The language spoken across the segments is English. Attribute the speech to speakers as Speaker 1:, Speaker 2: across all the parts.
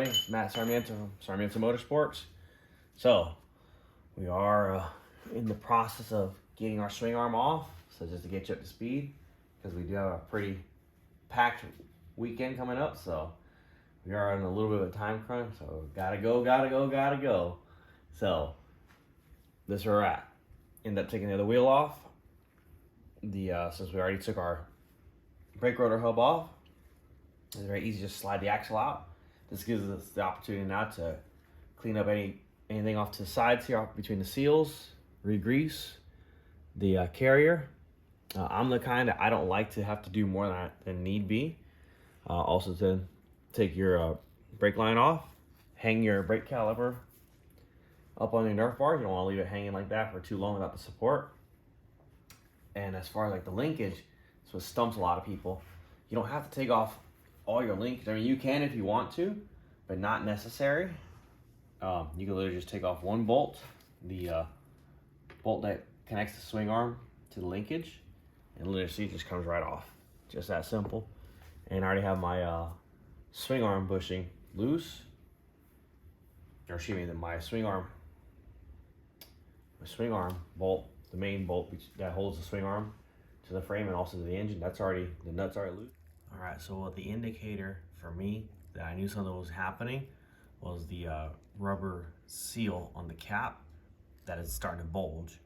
Speaker 1: everybody? It's Matt Sarmiento from Sarmiento Motorsports. So, we are in the process of getting our swing arm off. So just to get you up to speed, because we do have a pretty packed weekend coming up. So, we are in a little bit of a time crunch. So, gotta go. So, this is where we're at. End up taking the other wheel off. Since we already took our brake rotor hub off, it's very easy to just slide the axle out. This gives us the opportunity now to clean up anything off to the sides here, off between the seals, re-grease the carrier. I'm the kind that I don't like to have to do more than need be. Also to take your brake line off, hang your brake caliper up on your Nerf bars. You don't want to leave it hanging like that for too long without the support. And as far as like the linkage, that's what stumps a lot of people. You don't have to take off all your linkage. I mean, you can if you want to, but not necessary. You can literally just take off one bolt, the bolt that connects the swing arm to the linkage, and literally see, it just comes right off. Just that simple. And I already have my swing arm bushing loose. Or excuse me, my swing arm bolt, the main bolt that holds the swing arm to the frame and also to the engine, the nuts already loose. All right, so what the indicator for me that I knew something was happening was the rubber seal on the cap that is starting to bulge.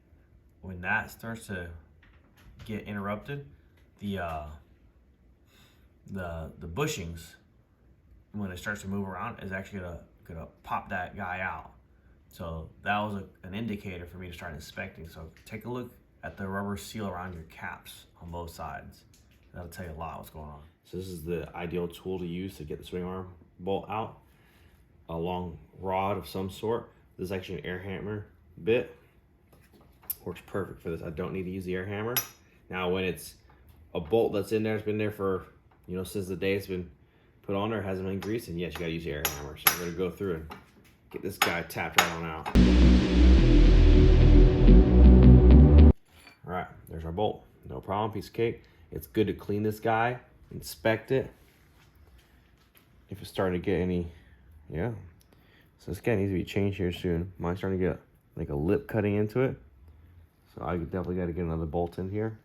Speaker 1: When that starts to get interrupted, the bushings, when it starts to move around, is actually gonna pop that guy out. So that was an indicator for me to start inspecting. So take a look at the rubber seal around your caps on both sides. That'll tell you a lot what's going on. So this is the ideal tool to use to get the swing arm bolt out. A long rod of some sort. This is actually an air hammer bit. Works perfect for this. I don't need to use the air hammer. Now when it's a bolt that's in there, it's been there for, since the day it's been put on there, it hasn't been greased, and yes, you gotta use the air hammer. So I'm gonna go through and get this guy tapped right on out. All right, there's our bolt. No problem, piece of cake. It's good to clean this guy, inspect it. If it's starting to get any, so this guy needs to be changed here soon. Mine's starting to get like a lip cutting into it. So I definitely got to get another bolt in here.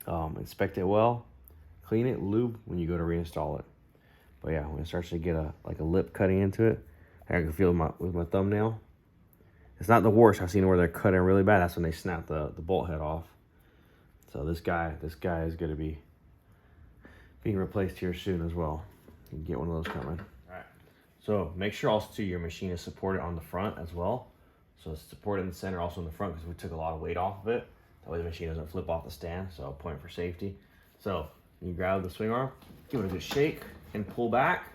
Speaker 1: Inspect it well, clean it, lube when you go to reinstall it. But yeah, when it starts to get a lip cutting into it, I can feel with my thumbnail. It's not the worst. I've seen where they're cutting really bad. That's when they snap the bolt head off. So this guy is going to be being replaced here soon as well. You can get one of those coming. All right. So make sure also too, your machine is supported on the front as well. So it's supported in the center, also in the front, because we took a lot of weight off of it. That way the machine doesn't flip off the stand. So point for safety. So you grab the swing arm, give it a good shake, and pull back.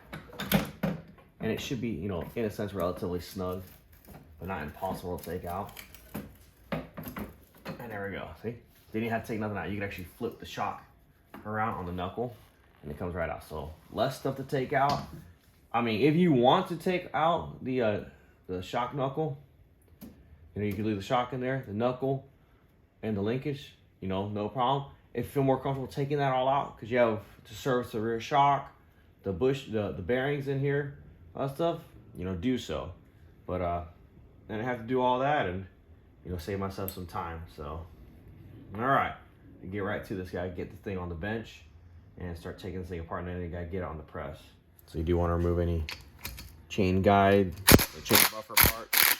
Speaker 1: And it should be, in a sense, relatively snug, but not impossible to take out. And there we go. See? They didn't have to take nothing out. You can actually flip the shock around on the knuckle, and it comes right out. So less stuff to take out. I mean, if you want to take out the shock knuckle, you can leave the shock in there, the knuckle, and the linkage. No problem. If you feel more comfortable taking that all out, because you have to service the rear shock, the bearings in here, all that stuff, do so. But then I have to do all that and save myself some time. So all right, get right to this guy, get the thing on the bench and start taking this thing apart, and then you gotta get it on the press. So you do want to remove any chain guide or chain buffer parts.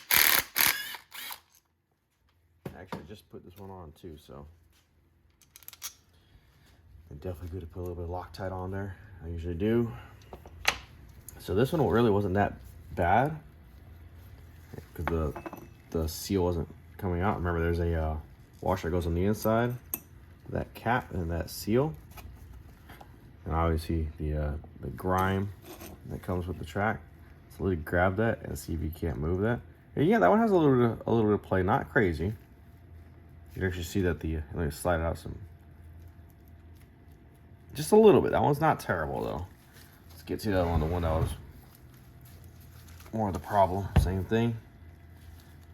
Speaker 1: Actually, I just put this one on too, so I'm definitely good to put a little bit of Loctite on there. I usually do. So this one really wasn't that bad because the seal wasn't coming out. Remember, there's a washer that goes on the inside, that cap and that seal, and obviously the grime that comes with the track. So let's grab that and see if you can't move that. And yeah, that one has a little bit of play, not crazy. You can actually see that let me slide it out just a little bit. That one's not terrible though. Let's get to the other one, the one that was more of the problem. Same thing.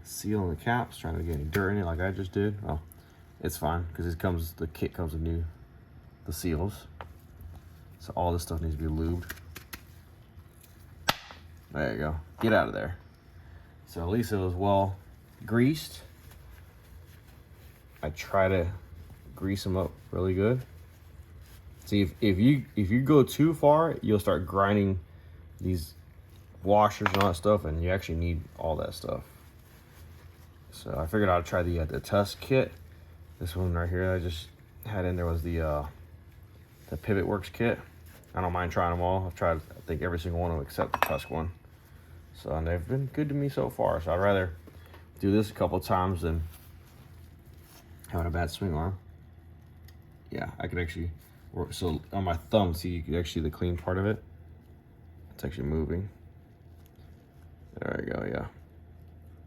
Speaker 1: Seal on the caps, trying to get any dirt in it like I just did. Oh, it's fine because the kit comes with the seals. So all this stuff needs to be lubed. There you go. Get out of there. So at least it was well greased. I try to grease them up really good. See, if you go too far, you'll start grinding these washers and all that stuff, and you actually need all that stuff. So I figured I'd try the Tusk kit. This one right here I just had in there was the Pivot Works kit. I don't mind trying them all. I've tried, I think, every single one of them except the Tusk one. So, and they've been good to me so far. So I'd rather do this a couple times than having a bad swing arm. Yeah, I could actually work. So on my thumb, see, you can actually see the clean part of it. It's actually moving. There we go, yeah.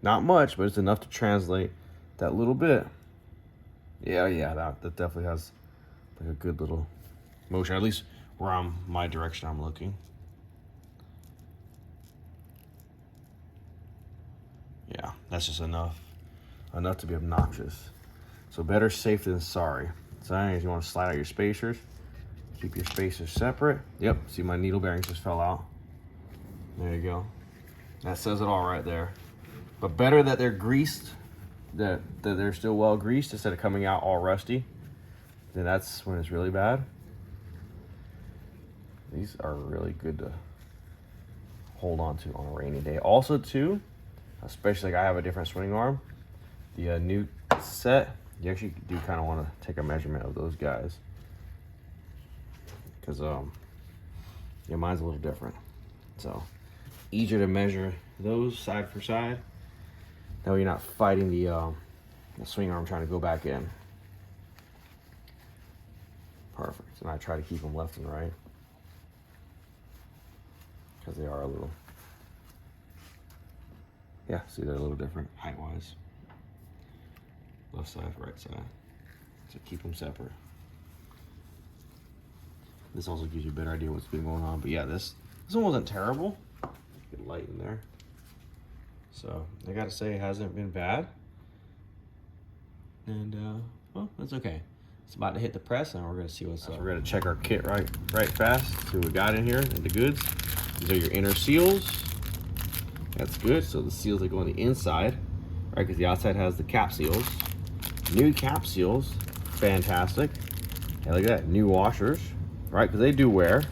Speaker 1: Not much, but it's enough to translate that little bit. Yeah, that definitely has like a good little motion, at least where my direction I'm looking. Yeah, that's just enough to be obnoxious. So better safe than sorry. So anyways, you want to slide out your spacers, keep your spacers separate. Yep, see my needle bearings just fell out. There you go. That says it all right there. But better that they're greased, that they're still well greased instead of coming out all rusty. Then that's when it's really bad. These are really good to hold on to on a rainy day. Also too, especially like I have a different swing arm, the new set, you actually do kind of want to take a measurement of those guys. Because yeah, mine's a little different. So easier to measure those side for side. That way you're not fighting the swing arm trying to go back in. Perfect. And I try to keep them left and right, because they are a little, yeah, see, they're a little different height-wise. Left side, right side. So keep them separate. This also gives you a better idea what's been going on. But yeah, this one wasn't terrible. Get light in there. So I gotta say it hasn't been bad. And well, that's okay. It's about to hit the press, and we're gonna see what's up. We're gonna check our kit right fast. See what we got in here and the goods. These are your inner seals. That's good. So the seals that go on the inside, right? Because the outside has the cap seals. New cap seals, fantastic. Hey, look at that, new washers, right? Because they do wear.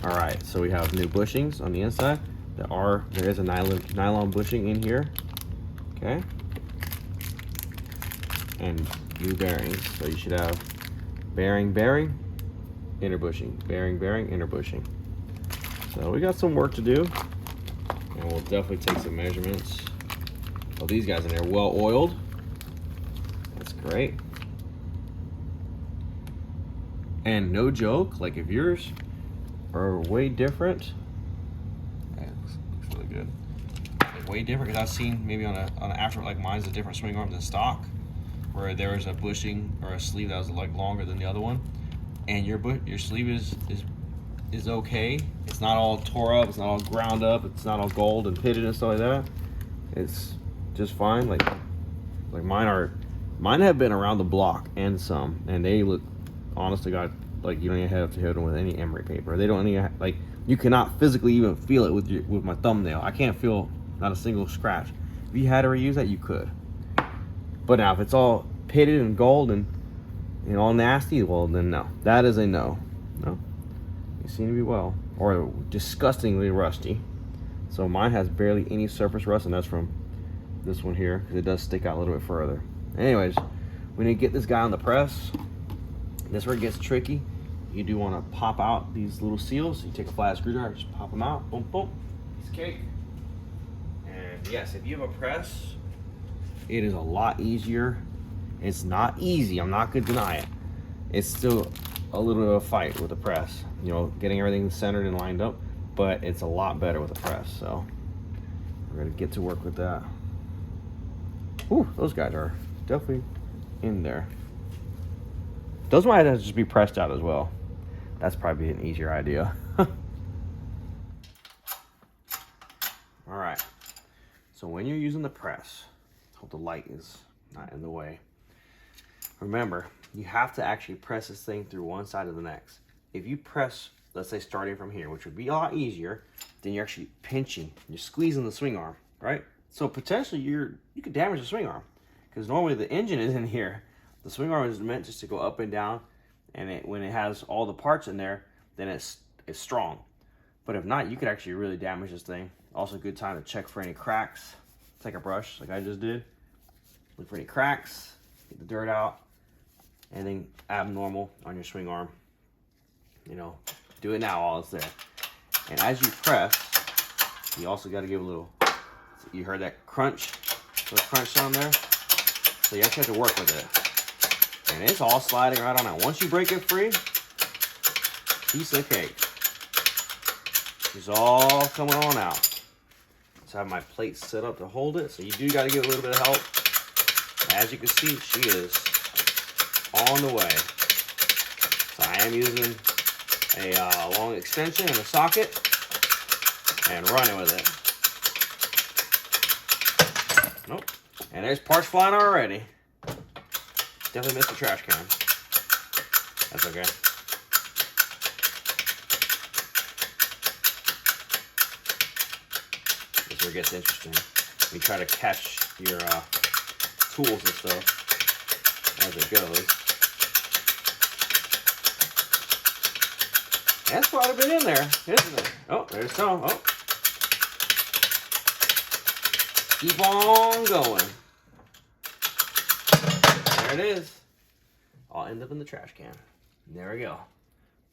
Speaker 1: All right, so we have new bushings on the inside. There is a nylon bushing in here, okay? And new bearings. So you should have bearing, inner bushing, bearing, inner bushing. So we got some work to do, and we'll definitely take some measurements. Well, these guys in there, well oiled. That's great. And no joke, like if yours are way different, yeah, looks really good. Way different, because I've seen maybe on an after, like mine's a different swing arm than stock, where there was a bushing or a sleeve that was like longer than the other one, and your sleeve is okay. It's not all tore up, it's not all ground up, it's not all gold and pitted and stuff like that. It's just fine. Like mine have been around the block and some, and they look, honest to God, like you don't even have to hit them with any emery paper. They don't even, like, you cannot physically even feel it with my thumbnail. I can't feel not a single scratch. If you had to reuse that, you could. But now if it's all pitted and gold and all nasty, well then no. That is a no. No. You seem to be well. Or disgustingly rusty. So mine has barely any surface rust, and that's from this one here, because it does stick out a little bit further. Anyways, we need to get this guy on the press. This is where it gets tricky. You do want to pop out these little seals. You take a flat screwdriver, just pop them out. Boom, boom. Piece of cake. And yes, if you have a press, it is a lot easier. It's not easy, I'm not gonna deny it. It's still a little bit of a fight with a press, you know, getting everything centered and lined up, but it's a lot better with a press. So we're gonna get to work with that. Ooh, those guys are definitely in there. Those might have to just be pressed out as well. That's probably an easier idea. All right, so when you're using the press, hope the light is not in the way. Remember, you have to actually press this thing through one side of the next. If you press let's say starting from here, which would be a lot easier, then you're actually pinching, you're squeezing the swing arm, right? So potentially you could damage the swing arm, because normally the engine is in here. The swing arm is meant just to go up and down, and when it has all the parts in there, then it's strong. But if not, you could actually really damage this thing. Also a good time to check for any cracks. Take a brush like I just did. Look for any cracks, get the dirt out, anything abnormal on your swing arm. You know, do it now while it's there. And as you press, you also got to give a little, you heard that crunch, little crunch sound there? So you actually have to work with it. And it's all sliding right on out. Once you break it free, piece of cake. It's all coming on out. So I have my plate set up to hold it. So you do got to give a little bit of help. As you can see, she is on the way. So I am using a long extension and a socket and running with it. Nope. And there's parts flying already. Definitely missed the trash can. That's okay. This is where it gets interesting. We try to catch your tools and stuff as it goes. That's quite a bit in there, isn't it? Oh, there's some. Oh. Keep on going. There it is. I'll end up in the trash can. There we go.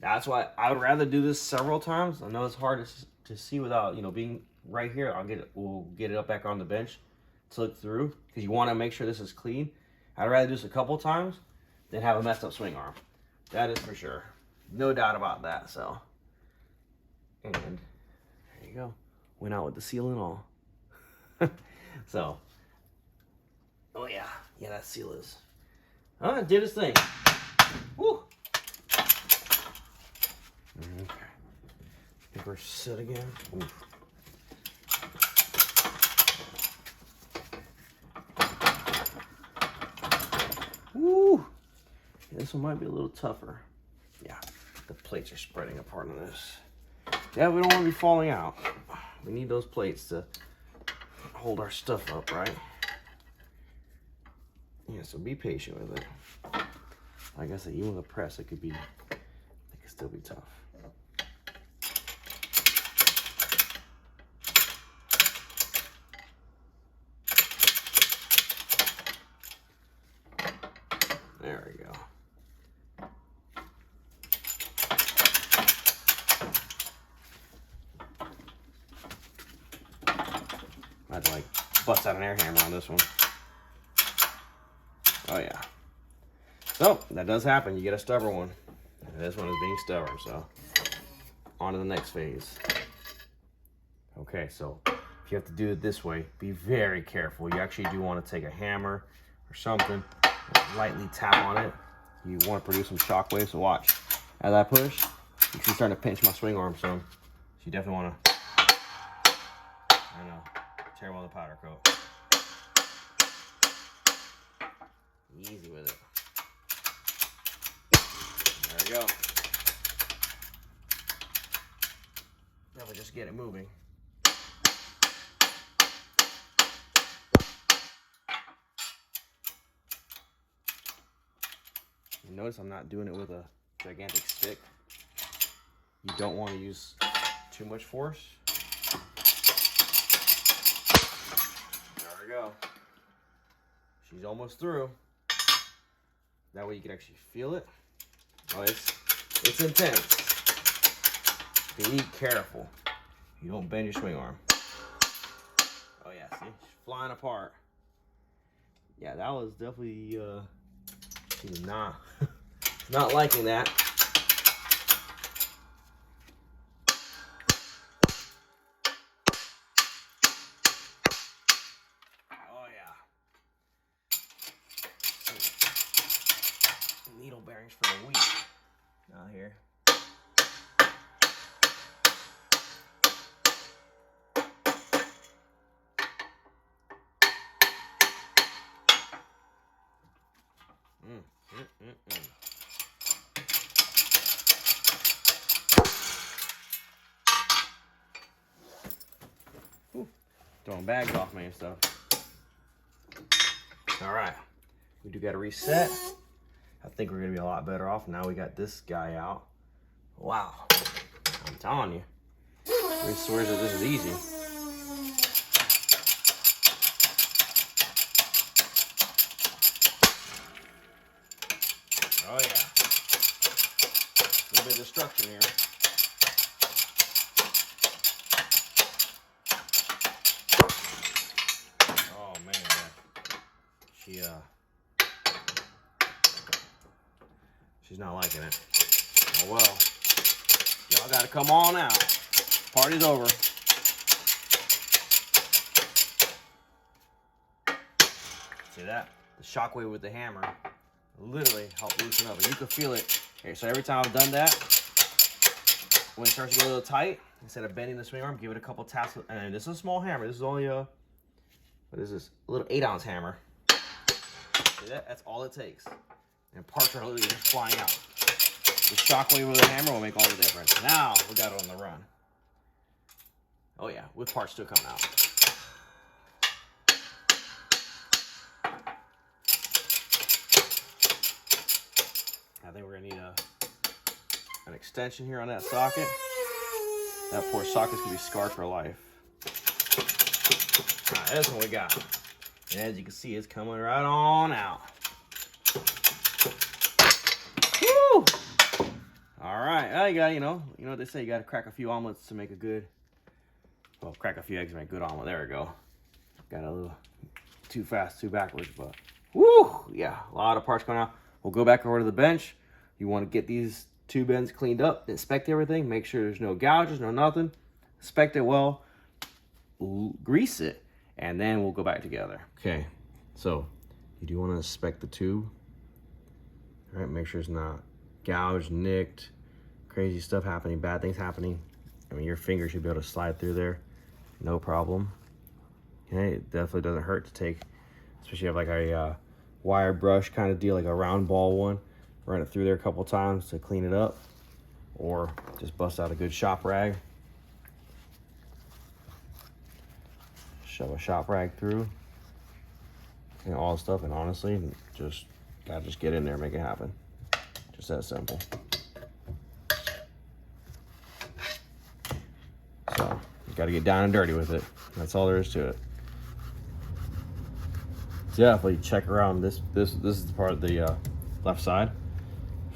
Speaker 1: That's why I would rather do this several times. I know it's hard to see without, being right here. We'll get it up back on the bench to look through, because you want to make sure this is clean. I'd rather do this a couple times than have a messed up swing arm. That is for sure. No doubt about that. So, and there you go. Went out with the seal and all. So, oh yeah, that seal is. Oh, it did its thing. Woo. Okay. Think we're set again. Ooh. Woo. This one might be a little tougher. Yeah, the plates are spreading apart on this. Yeah, we don't want to be falling out. We need those plates to hold our stuff up, right? Yeah, so be patient with it. Like I said, even with a press, it could still be tough. There we go. I'd bust out an air hammer on this one. Oh yeah. So that does happen. You get a stubborn one. And this one is being stubborn. So on to the next phase. Okay, so if you have to do it this way, be very careful. You actually do want to take a hammer or something, lightly tap on it. You want to produce some shock waves. So watch. As I push, you see starting to pinch my swing arm some. So you definitely want to, tear on the powder coat. Easy with it. There we go. Definitely just get it moving. Notice I'm not doing it with a gigantic stick. You don't want to use too much force. There we go. She's almost through. That way you can actually feel it. Oh, it's intense. Be careful. You don't bend your swing arm. Oh yeah, see? She's flying apart. Yeah, that was definitely she's not liking that. Oh yeah. Needle bearings for a week out here. throwing bags off me and stuff. All right, we do got to reset. I think we're gonna be a lot better off now we got this guy out. Wow, I'm telling you, he swears that this is easy. Oh yeah, a little bit of destruction here. Oh man, she's not liking it. Oh well, y'all gotta come on out. Party's over. See that? The shockwave with the hammer literally helped loosen up. And you can feel it. Okay, so every time I've done that, when it starts to get a little tight, instead of bending the swing arm, give it a couple taps. And this is a small hammer. This is only a, what is this? A little 8-ounce hammer. See that? That's all it takes. And parts are literally just flying out. The shockwave with the hammer will make all the difference. Now we got it on the run. Oh yeah, with parts still coming out. I think we're gonna need an extension here on that socket. That poor socket's gonna be scarred for life. All right, that's what we got. And as you can see, it's coming right on out. Woo! All right, well, you got, you know what they say, you got to crack a few omelets to make a good, well, crack a few eggs to make a good omelet. There we go. Got a little too fast, too backwards, but woo! Yeah, a lot of parts coming out. We'll go back over to the bench. You want to get these tube ends cleaned up, inspect everything, make sure there's no gouges, no nothing. Inspect it well, grease it, and then we'll go back together. Okay, so you do want to inspect the tube. All right, make sure it's not gouged, nicked, crazy stuff happening, bad things happening. I mean, your finger should be able to slide through there, no problem. Okay, it definitely doesn't hurt to take, especially if you have like a wire brush kind of deal, like a round ball one. Run it through there a couple times to clean it up, or just bust out a good shop rag. Shove a shop rag through and all the stuff, and honestly, gotta just get in there and make it happen. Just that simple. So you gotta get down and dirty with it. That's all there is to it. Definitely check around this is the part of the left side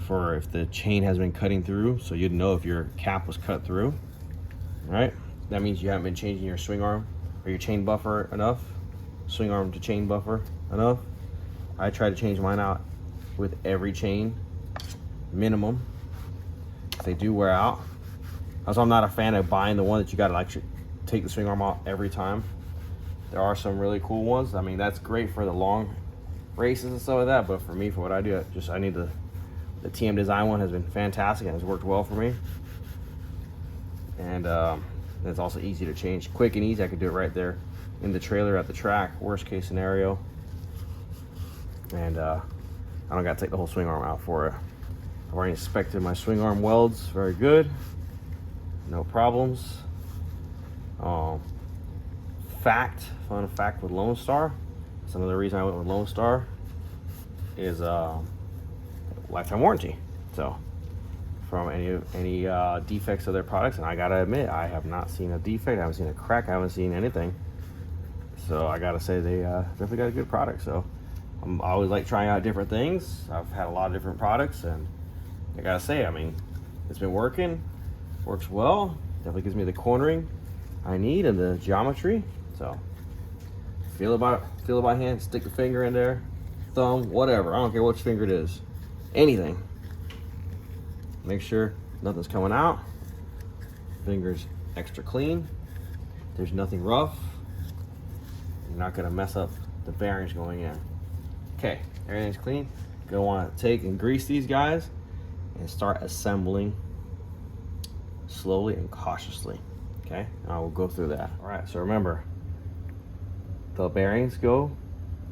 Speaker 1: for if the chain has been cutting through, so you'd know if your cap was cut through. Right? That means you haven't been changing your swing arm or your chain buffer enough. Swing arm to chain buffer enough. I try to change mine out with every chain minimum. They do wear out. Also, I'm not a fan of buying the one that you gotta like take the swing arm off every time. There are some really cool ones. I mean, that's great for the long races and stuff like that, but for me, for what I do, I need the TM Design one has been fantastic and has worked well for me. And it's also easy to change, quick and easy. I could do it right there in the trailer at the track, worst case scenario. And I don't gotta take the whole swing arm out for it. I've already inspected my swing arm welds, very good, no problems. Fun fact with Lone Star, some of the reason I went with Lone Star is lifetime warranty. So from any defects of their products, and I gotta admit, I have not seen a defect, I haven't seen a crack, I haven't seen anything. So I gotta say they definitely got a good product. So I always like trying out different things. I've had a lot of different products, and I gotta say, I mean, it's been working, works well, definitely gives me the cornering I need and the geometry. So feel it by hand, stick the finger in there, thumb, whatever. I don't care which finger it is, anything. Make sure nothing's coming out. Fingers extra clean. There's nothing rough. You're not gonna mess up the bearings going in. Okay, everything's clean. Gonna want to take and grease these guys and start assembling slowly and cautiously. Okay, now we'll go through that. All right, so remember, the bearings go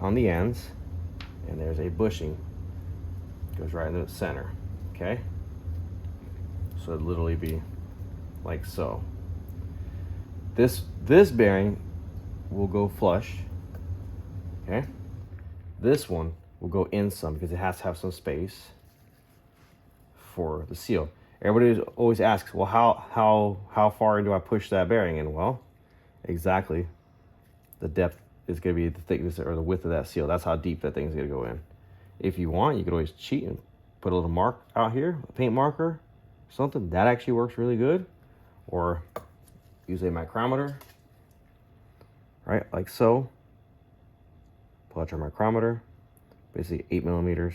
Speaker 1: on the ends, and there's a bushing goes right in the center. Okay, so it'd literally be like so. This bearing will go flush. Okay. This one will go in some because it has to have some space for the seal. Everybody always asks, well, how far do I push that bearing in? Well, exactly the depth is going to be the thickness or the width of that seal. That's how deep that thing's going to go in. If you want, you could always cheat and put a little mark out here, a paint marker, something that actually works really good. Or use a micrometer, right, like so. Pull out your micrometer. Basically 8 millimeters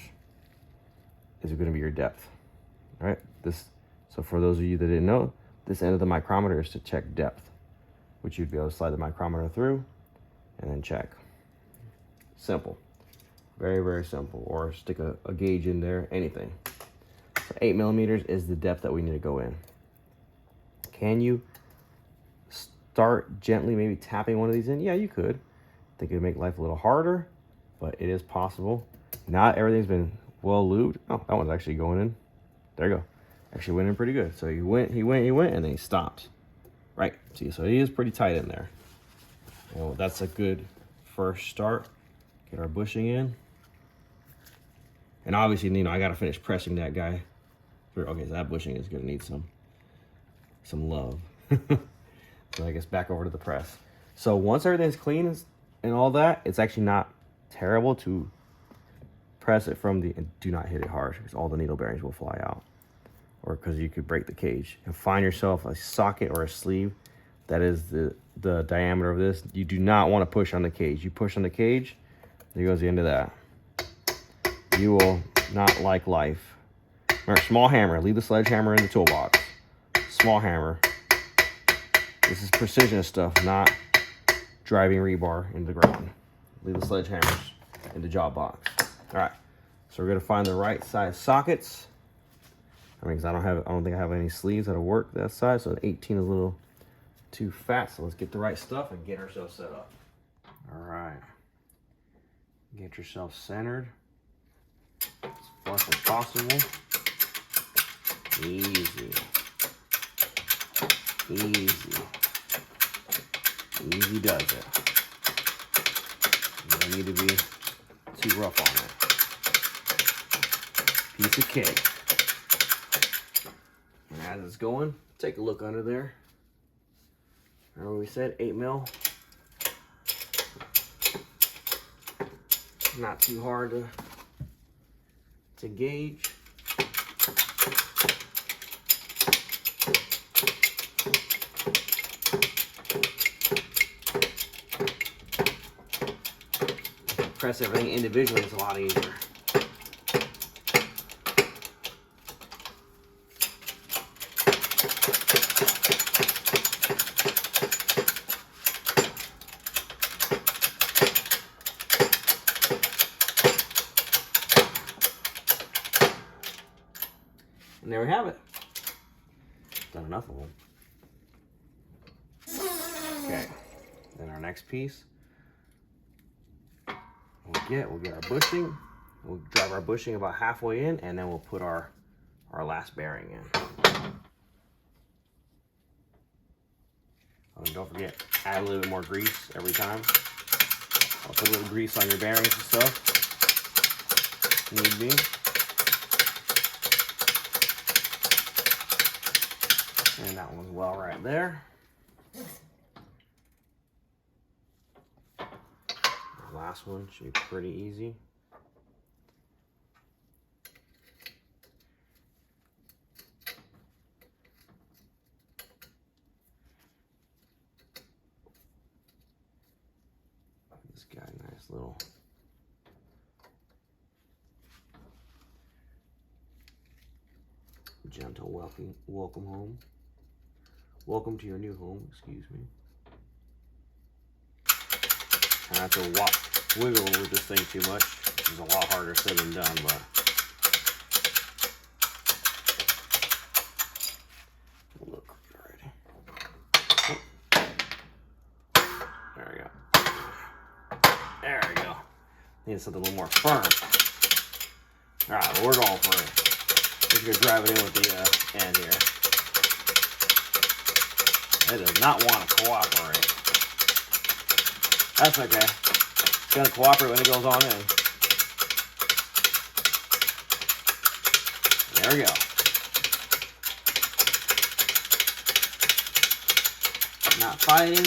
Speaker 1: is going to be your depth. All right, so for those of you that didn't know, this end of the micrometer is to check depth, which you'd be able to slide the micrometer through and then check. Simple, very, very simple. Or stick a gauge in there, anything. So 8 millimeters is the depth that we need to go in. Can you start gently maybe tapping one of these in? Yeah, you could. I think it would make life a little harder, but it is possible. Not everything's been well lubed. Oh, that one's actually going in. There you go. Actually went in pretty good. So he went, and then he stopped. Right. See, so he is pretty tight in there. Well, that's a good first start. Get our bushing in. And obviously, you know, I got to finish pressing that guy through. Okay, so that bushing is going to need some love. So I guess back over to the press. So once everything's clean and all that, it's actually not terrible to press it from and do not hit it hard because all the needle bearings will fly out, or because you could break the cage. And find yourself a socket or a sleeve that is the diameter of this. You do not want to push on the cage. You push on the cage, there goes the end of that. You will not like life. Remember, small hammer. Leave the sledgehammer in the toolbox. Small hammer. This is precision stuff, not driving rebar into the ground. Leave the sledgehammers in the job box. All right, so we're gonna find the right size sockets. I mean, 'cause I don't think I have any sleeves that'll work that size, so an 18 is a little too fat. So let's get the right stuff and get ourselves set up. All right, get yourself centered as flush as possible. Easy. Easy does it. You don't need to be too rough on it. Piece of cake. And as it's going, take a look under there. Remember we said 8 mil? Not too hard to gauge. Press everything individually, it's a lot easier. And there we have it. Done enough of them. Okay, then our next piece. We'll get our bushing. We'll drive our bushing about halfway in, and then we'll put our last bearing in. Oh, and don't forget, add a little bit more grease every time. I'll put a little grease on your bearings and stuff, if need be. And that one's well right there. Last one should be pretty easy. This guy, nice little gentle welcome home. Welcome to your new home, excuse me. I have to wiggle with this thing too much. It's a lot harder said than done, but look already. There we go. There we go. Need something a little more firm. All right, well, we're going for it. We're gonna drive it in with the end here. It does not want to cooperate. That's okay. It's gonna cooperate when it goes on in. There we go. Not fighting,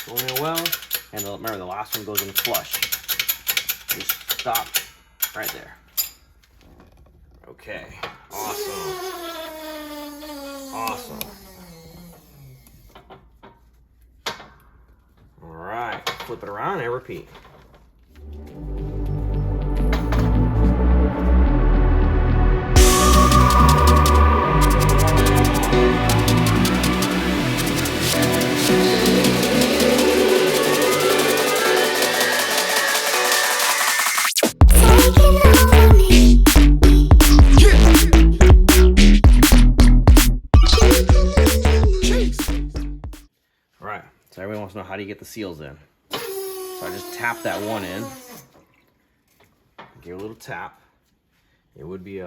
Speaker 1: going in well. And remember, the last one goes in flush. Just stop right there. Okay, awesome. Awesome. All right, flip it around and repeat. So everyone wants to know, how do you get the seals in? So I just tap that one in. Give it a little tap. It would be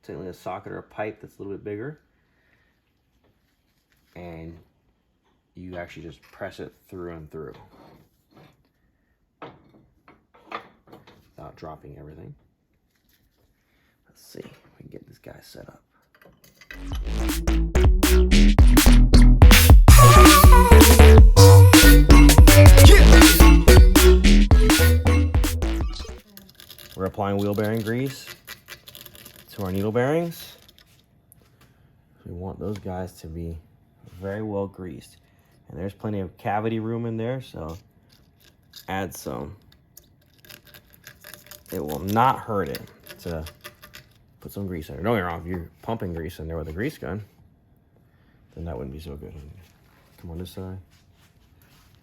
Speaker 1: technically a socket or a pipe that's a little bit bigger. And you actually just press it through and through without dropping everything. Let's see if we can get this guy set up. We're applying wheel bearing grease to our needle bearings. We want those guys to be very well greased. And there's plenty of cavity room in there, so add some. It will not hurt it to put some grease in there. Don't get me wrong, if you're pumping grease in there with a grease gun, then that wouldn't be so good. Come on this side.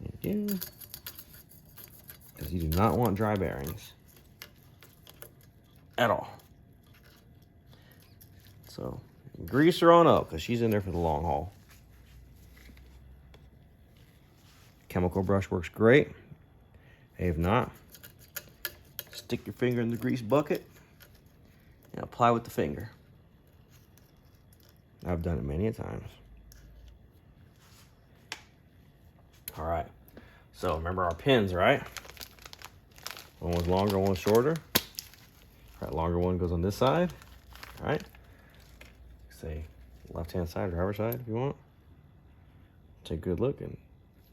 Speaker 1: Thank you. Because you do not want dry bearings at all. So grease her on up, because she's in there for the long haul. Chemical brush works great. If not, stick your finger in the grease bucket and apply with the finger. I've done it many a times. All right, so remember our pins, right? One was longer, one was shorter. All right, longer one goes on this side. All right, say left-hand side or driver's side if you want. Take a good look, and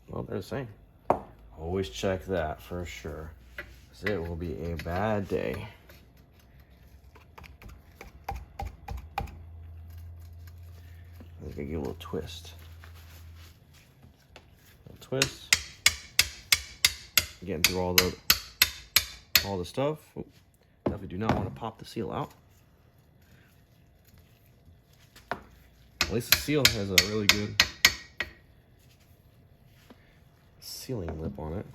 Speaker 1: well, they're the same. Always check that for sure, because it will be a bad day. I'm gonna give you a little twist. Twist. Getting through all the stuff. Oh, definitely do not want to pop the seal out. At least the seal has a really good sealing lip on it.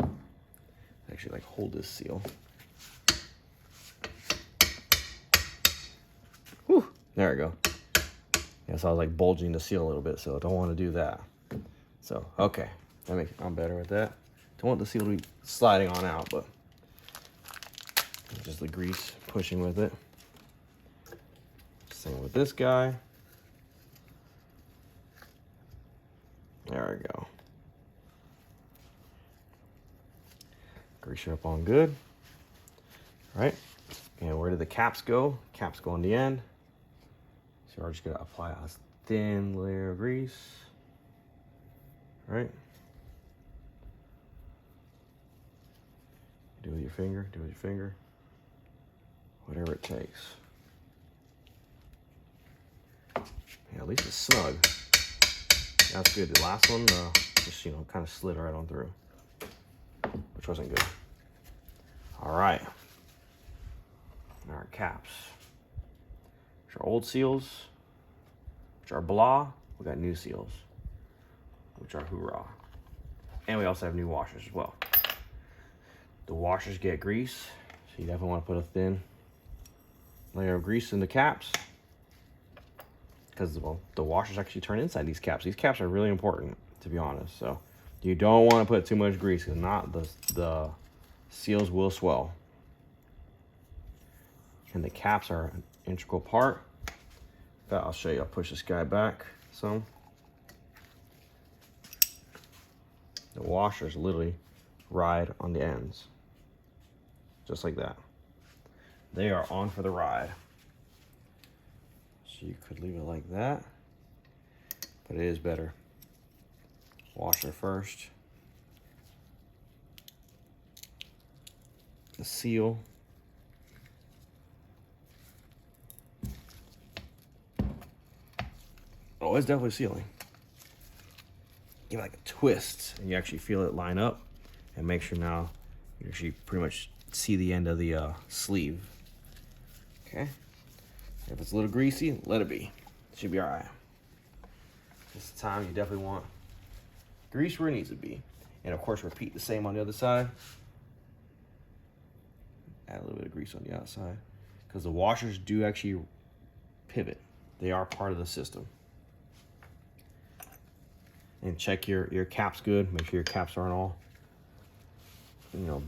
Speaker 1: Actually, like, hold this seal. Whew, there we go. Yeah, so I was like bulging the seal a little bit, so I don't want to do that. So, okay. I'm better with that. Don't want the seal to be sliding on out, but just the grease pushing with it. Same with this guy. There we go. Grease her up on good. All right. And where do the caps go? Caps go on the end. So we're just gonna apply a thin layer of grease. All right. Do with your finger, do with your finger. Whatever it takes. Yeah, at least it's snug. That's good. The last one, just, kind of slid right on through, which wasn't good. All right. Our caps. Which are old seals, which are blah. We got new seals, which are hoorah. And we also have new washers as well. The washers get grease, so you definitely want to put a thin layer of grease in the caps, because, well, the washers actually turn inside these caps. These caps are really important, to be honest. So you don't want to put too much grease, because not the seals will swell. And the caps are an integral part. I'll show you. I'll push this guy back some. The washers literally ride on the ends. Just like that. They are on for the ride. So you could leave it like that, but it is better. Washer first. The seal. Oh, it's definitely sealing. Give it like a twist, and you actually feel it line up, and make sure now you actually pretty much see the end of the sleeve. Okay. If it's a little greasy, let it be. It should be all right. This time you definitely want grease where it needs to be, and of course repeat the same on the other side. Add a little bit of grease on the outside, because the washers do actually pivot. They are part of the system. And check your caps good. Make sure your caps aren't all,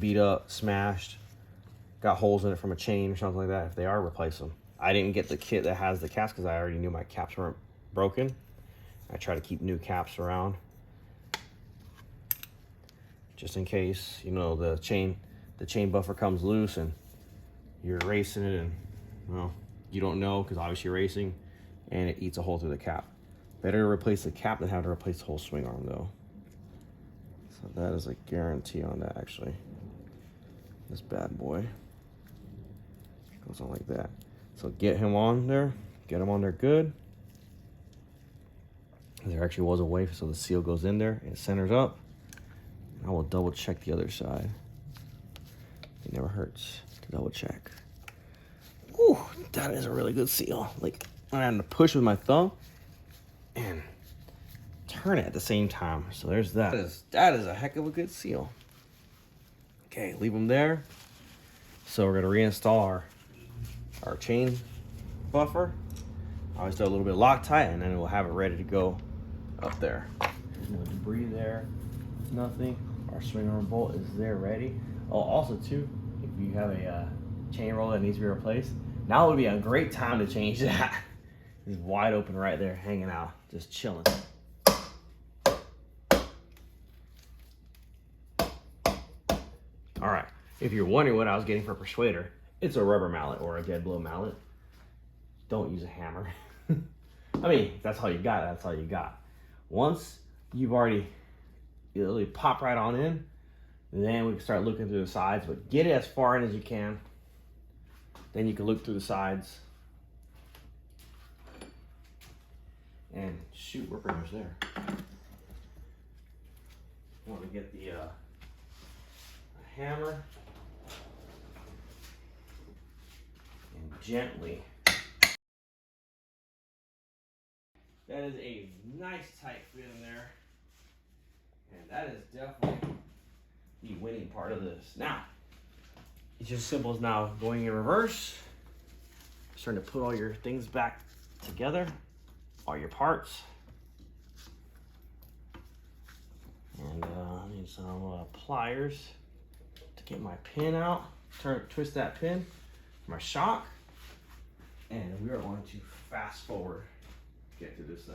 Speaker 1: beat up, smashed, got holes in it from a chain or something like that. If they are, replace them. I didn't get the kit that has the caps because I already knew my caps weren't broken. I try to keep new caps around just in case, the chain buffer comes loose and you're racing it and, well, you don't know because obviously you're racing and it eats a hole through the cap. Better to replace the cap than have to replace the whole swing arm though. So that is a guarantee on that actually. This bad boy goes on like that. So get him on there, get him on there good. There actually was a way so the seal goes in there and it centers up. I will double check the other side. It never hurts to double check. Ooh, that is a really good seal. Like I'm having to push with my thumb and turn it at the same time. So there's that. That is a heck of a good seal. Okay, leave them there. So we're gonna reinstall our chain buffer. I always do a little bit of Loctite and then we'll have it ready to go up there. There's no debris there, nothing. Our swing arm bolt is there ready. Oh, also too, if you have a chain roller that needs to be replaced, now would be a great time to change that. It's wide open right there, hanging out, just chilling. All right, if you're wondering what I was getting for a persuader, it's a rubber mallet or a dead blow mallet. Don't use a hammer. I mean, if that's all you got, that's all you got. Once you've already really pop right on in, then we can start looking through the sides, but get it as far in as you can. Then you can look through the sides. And shoot, we're pretty much there. I want to get the hammer and gently. That is a nice tight fit in there. And that is definitely the winning part of this. Now, it's just as simple as now going in reverse, starting to put all your things back together, all your parts. And I need some pliers to get my pin out, twist that pin, my shock, and we are going to fast forward, get through this thing.